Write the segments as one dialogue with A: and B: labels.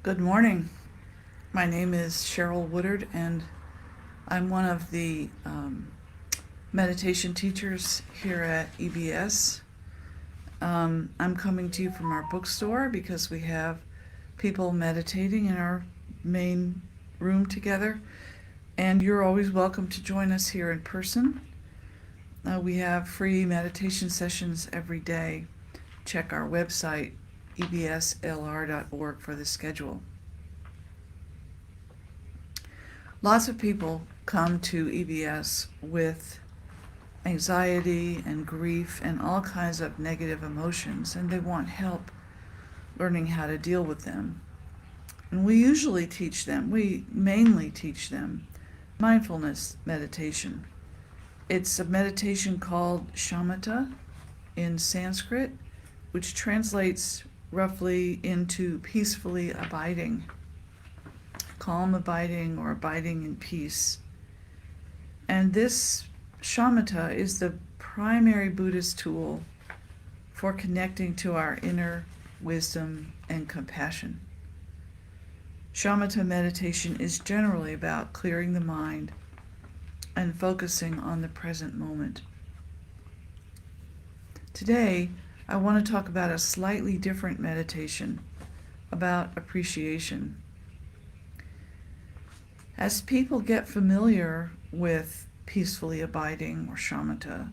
A: Good morning. My name is Cheryl Woodard, and I'm one of the meditation teachers here at EBS. I'm coming to you from our bookstore because we have people meditating in our main room together, and you're always welcome to join us here in person. We have free meditation sessions every day. Check our website, ebslr.org, for the schedule. Lots of people come to EBS with anxiety and grief and all kinds of negative emotions, and they want help learning how to deal with them. And we mainly teach them mindfulness meditation. It's a meditation called shamatha in Sanskrit, which translates roughly into peacefully abiding, calm abiding, or abiding in peace. And this shamatha is the primary Buddhist tool for connecting to our inner wisdom and compassion. Shamatha meditation is generally about clearing the mind and focusing on the present moment. Today, I want to talk about a slightly different meditation, about appreciation. As people get familiar with peacefully abiding or shamatha,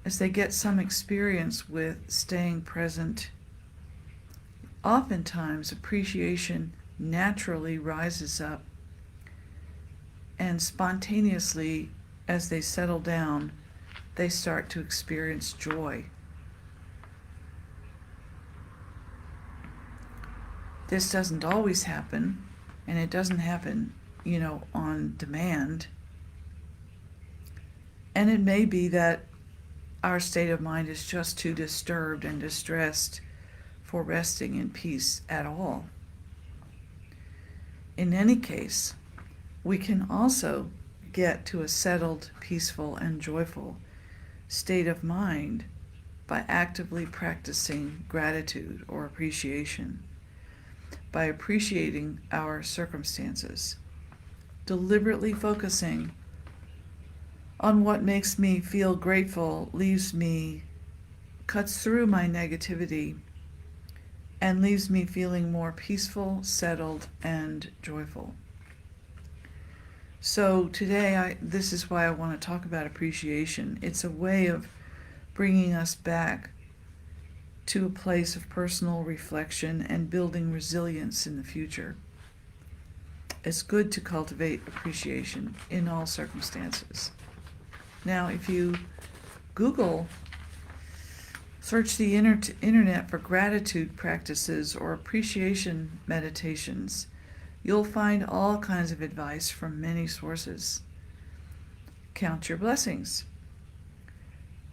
A: as they get some experience with staying present, oftentimes appreciation naturally rises up, and spontaneously, as they settle down, they start to experience joy. This doesn't always happen, and it doesn't happen, on demand. And it may be that our state of mind is just too disturbed and distressed for resting in peace at all. In any case, we can also get to a settled, peaceful, and joyful state of mind by actively practicing gratitude or appreciation, by appreciating our circumstances, deliberately focusing on what makes me feel grateful, cuts through my negativity, and leaves me feeling more peaceful, settled, and joyful. So today, this is why I want to talk about appreciation. It's a way of bringing us back to a place of personal reflection and building resilience in the future. It's good to cultivate appreciation in all circumstances. Now, if you search the internet for gratitude practices or appreciation meditations, you'll find all kinds of advice from many sources. Count your blessings.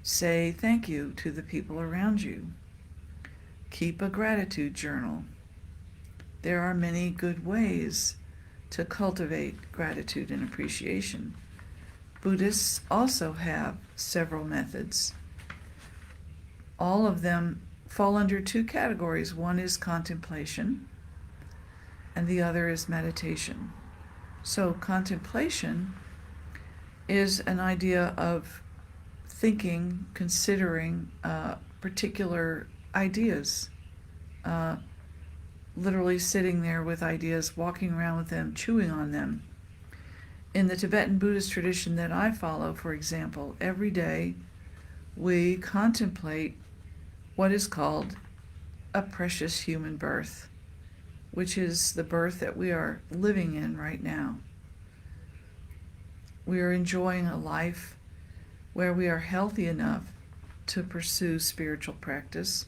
A: Say thank you to the people around you. Keep a gratitude journal. There are many good ways to cultivate gratitude and appreciation. Buddhists also have several methods. All of them fall under two categories. One is contemplation, and the other is meditation. So contemplation is an idea of thinking, considering particular ideas, literally sitting there with ideas, walking around with them, chewing on them. In the Tibetan Buddhist tradition that I follow, for example, every day we contemplate what is called a precious human birth, which is the birth that we are living in right now. We are enjoying a life where we are healthy enough to pursue spiritual practice,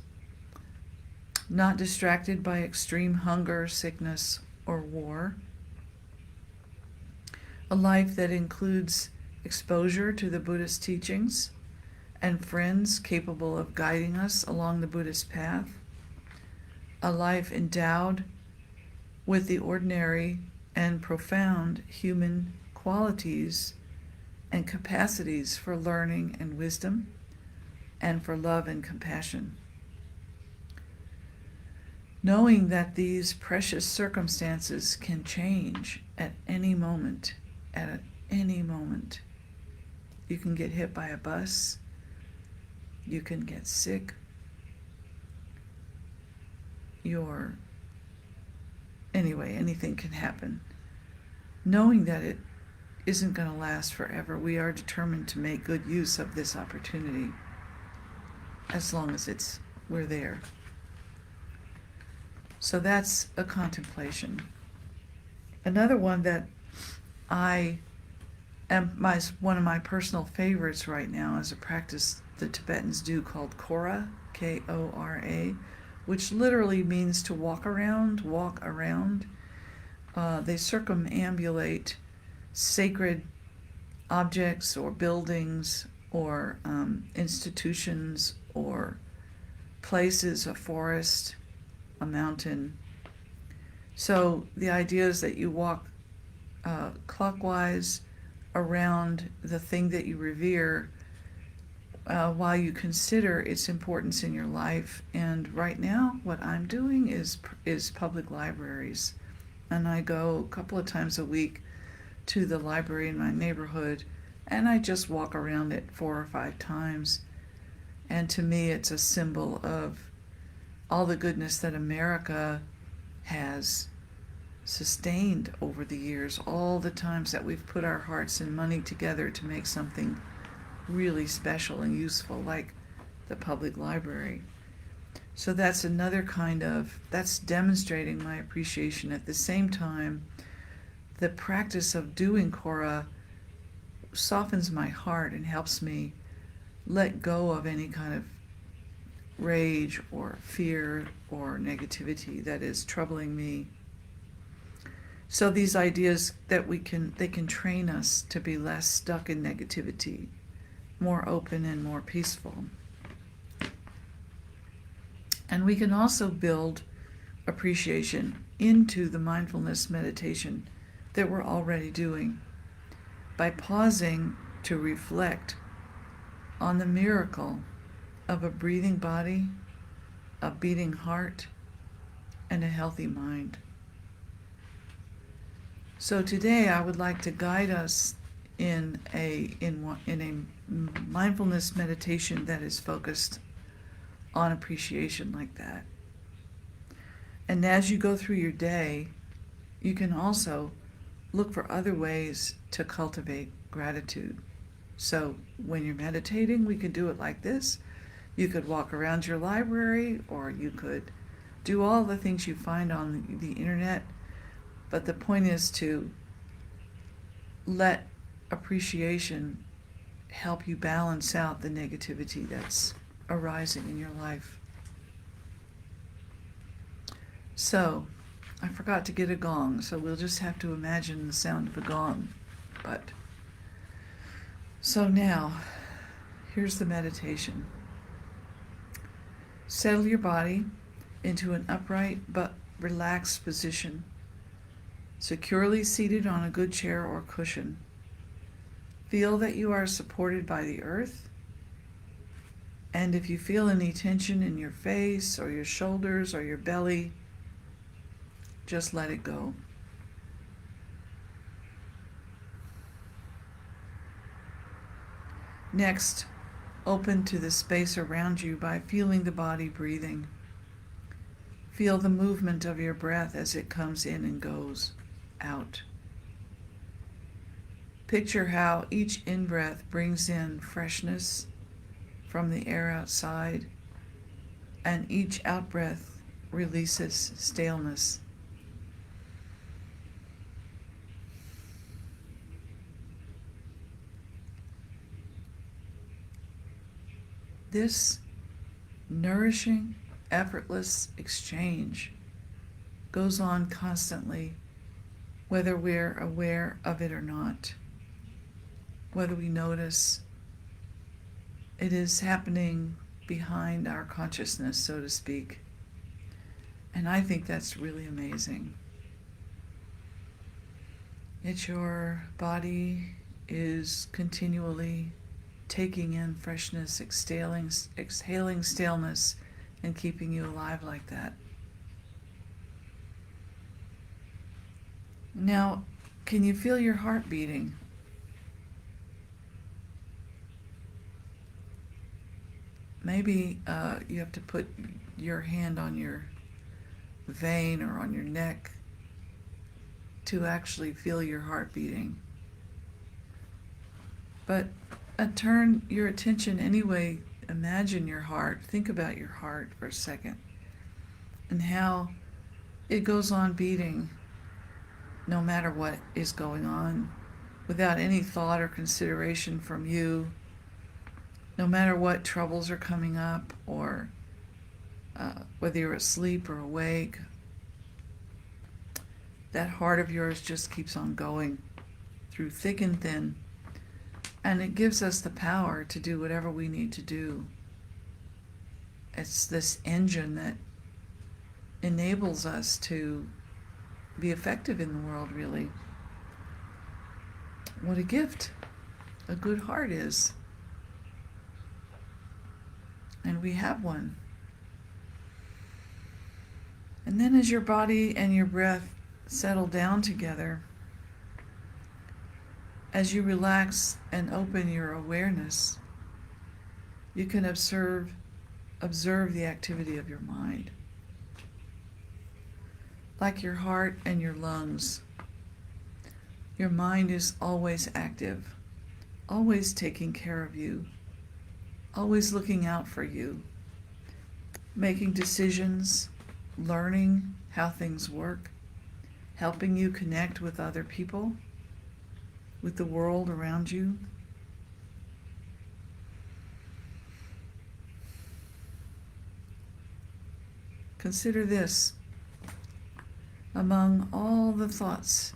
A: not distracted by extreme hunger, sickness, or war. A life that includes exposure to the Buddhist teachings and friends capable of guiding us along the Buddhist path. A life endowed with the ordinary and profound human qualities and capacities for learning and wisdom, and for love and compassion. knowing that these precious circumstances can change at any moment, at any moment. You can get hit by a bus, you can get sick, anyway, anything can happen. Knowing that it isn't going to last forever, we are determined to make good use of this opportunity as long as we're there. So that's a contemplation. Another one that one of my personal favorites right now is a practice the Tibetans do called Kora, Kora, which literally means to walk around. They circumambulate sacred objects or buildings or institutions or places, a forest, a mountain. So the idea is that you walk clockwise around the thing that you revere while you consider its importance in your life. And right now, what I'm doing is public libraries. And I go a couple of times a week to the library in my neighborhood, and I just walk around it 4 or 5 times. And to me, it's a symbol of all the goodness that America has sustained over the years, all the times that we've put our hearts and money together to make something really special and useful, like the public library. So that's another that's demonstrating my appreciation. At the same time, the practice of doing Kora softens my heart and helps me let go of any kind of rage or fear or negativity that is troubling me. So these ideas that they can train us to be less stuck in negativity, more open and more peaceful. And we can also build appreciation into the mindfulness meditation that we're already doing by pausing to reflect on the miracle of a breathing body, a beating heart, and a healthy mind. So today I would like to guide us in a mindfulness meditation that is focused on appreciation like that. And as you go through your day, you can also look for other ways to cultivate gratitude. So when you're meditating, we could do it like this. You could walk around your library, or you could do all the things you find on the internet. But the point is to let appreciation help you balance out the negativity that's arising in your life. So, I forgot to get a gong, so we'll just have to imagine the sound of a gong. So now, here's the meditation. Settle your body into an upright but relaxed position, securely seated on a good chair or cushion. Feel that you are supported by the earth, and if you feel any tension in your face or your shoulders or your belly, just let it go. Next, open to the space around you by feeling the body breathing. Feel the movement of your breath as it comes in and goes out. Picture how each in-breath brings in freshness from the air outside, and each out-breath releases staleness. This nourishing, effortless exchange goes on constantly, whether we're aware of it or not, whether we notice. It is happening behind our consciousness, so to speak. And I think that's really amazing. Your body is continually taking in freshness, exhaling staleness, and keeping you alive like that. Now, can you feel your heart beating? Maybe you have to put your hand on your vein or on your neck to actually feel your heart beating. But turn your attention anyway. Imagine your heart. Think about your heart for a second and how it goes on beating no matter what is going on, without any thought or consideration from you, no matter what troubles are coming up, or whether you're asleep or awake. That heart of yours just keeps on going through thick and thin, and it gives us the power to do whatever we need to do. It's this engine that enables us to be effective in the world, really. What a gift a good heart is. And we have one. And then as your body and your breath settle down together, as you relax and open your awareness, you can observe the activity of your mind. Like your heart and your lungs, your mind is always active, always taking care of you, always looking out for you, making decisions, learning how things work, helping you connect with other people, with the world around you. Consider this. Among all the thoughts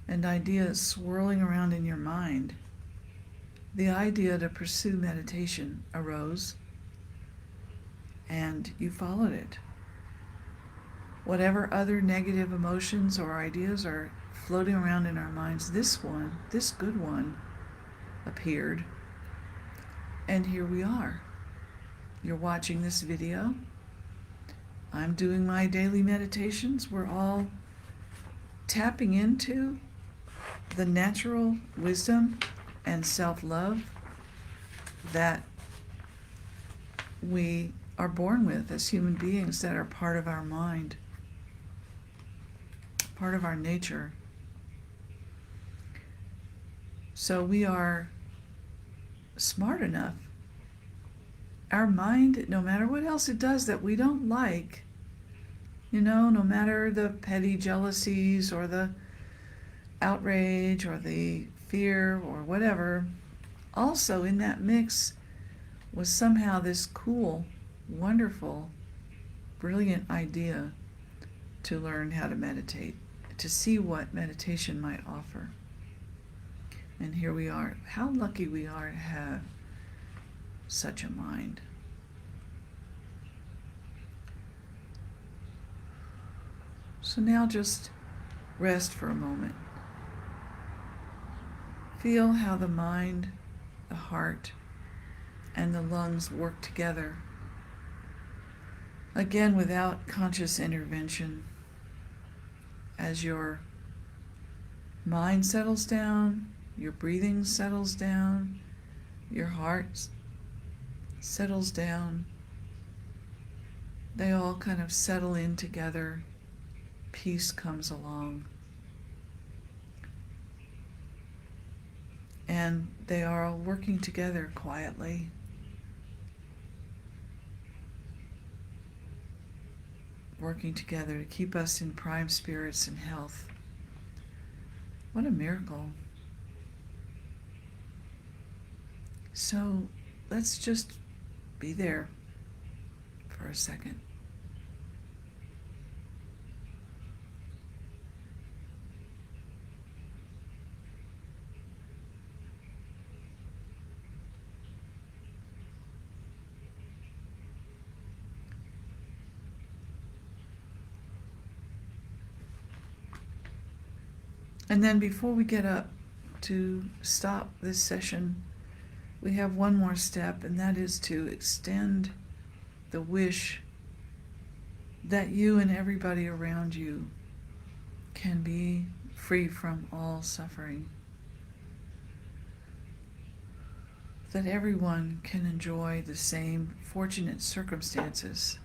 A: and ideas swirling around in your mind, the idea to pursue meditation arose, and you followed it. Whatever other negative emotions or ideas are floating around in our minds, this good one, appeared. And here we are. You're watching this video. I'm doing my daily meditations. We're all tapping into the natural wisdom and self-love that we are born with as human beings, that are part of our mind, part of our nature. So we are smart enough. Our mind, no matter what else it does that we don't like, no matter the petty jealousies or the outrage or the fear or whatever, also in that mix was somehow this cool, wonderful, brilliant idea to learn how to meditate, to see what meditation might offer. And here we are. How lucky we are to have such a mind. So now just rest for a moment. Feel how the mind, the heart, and the lungs work together. Again, without conscious intervention. As your mind settles down, your breathing settles down, your heart settles down, they all kind of settle in together. Peace comes along. And they are all working together quietly. Working together to keep us in prime spirits and health. What a miracle. So let's just be there for a second. And then before we get up to stop this session, we have one more step, and that is to extend the wish that you and everybody around you can be free from all suffering, that everyone can enjoy the same fortunate circumstances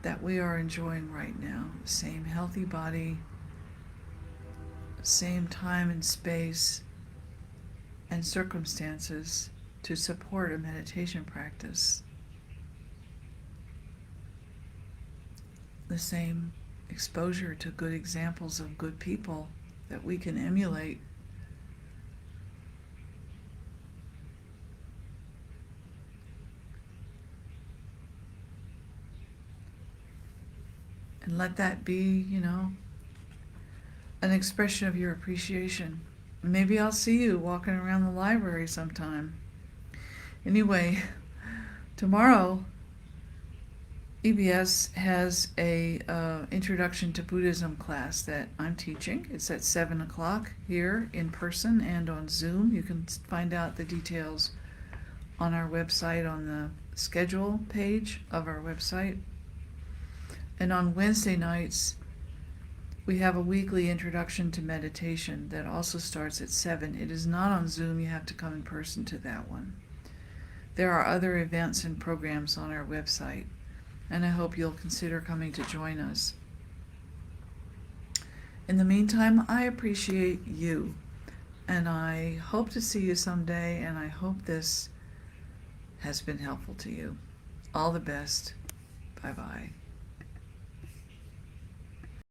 A: that we are enjoying right now, the same healthy body, same time and space and circumstances to support a meditation practice, the same exposure to good examples of good people that we can emulate. And let that be, an expression of your appreciation. Maybe I'll see you walking around the library sometime. Anyway, tomorrow EBS has a Introduction to Buddhism class that I'm teaching. It's at 7 o'clock here in person and on Zoom. You can find out the details on our website, on the schedule page of our website. And on Wednesday nights, we have a weekly introduction to meditation that also starts at 7. It is not on Zoom. You have to come in person to that one. There are other events and programs on our website, and I hope you'll consider coming to join us. In the meantime, I appreciate you, and I hope to see you someday, and I hope this has been helpful to you. All the best. Bye-bye.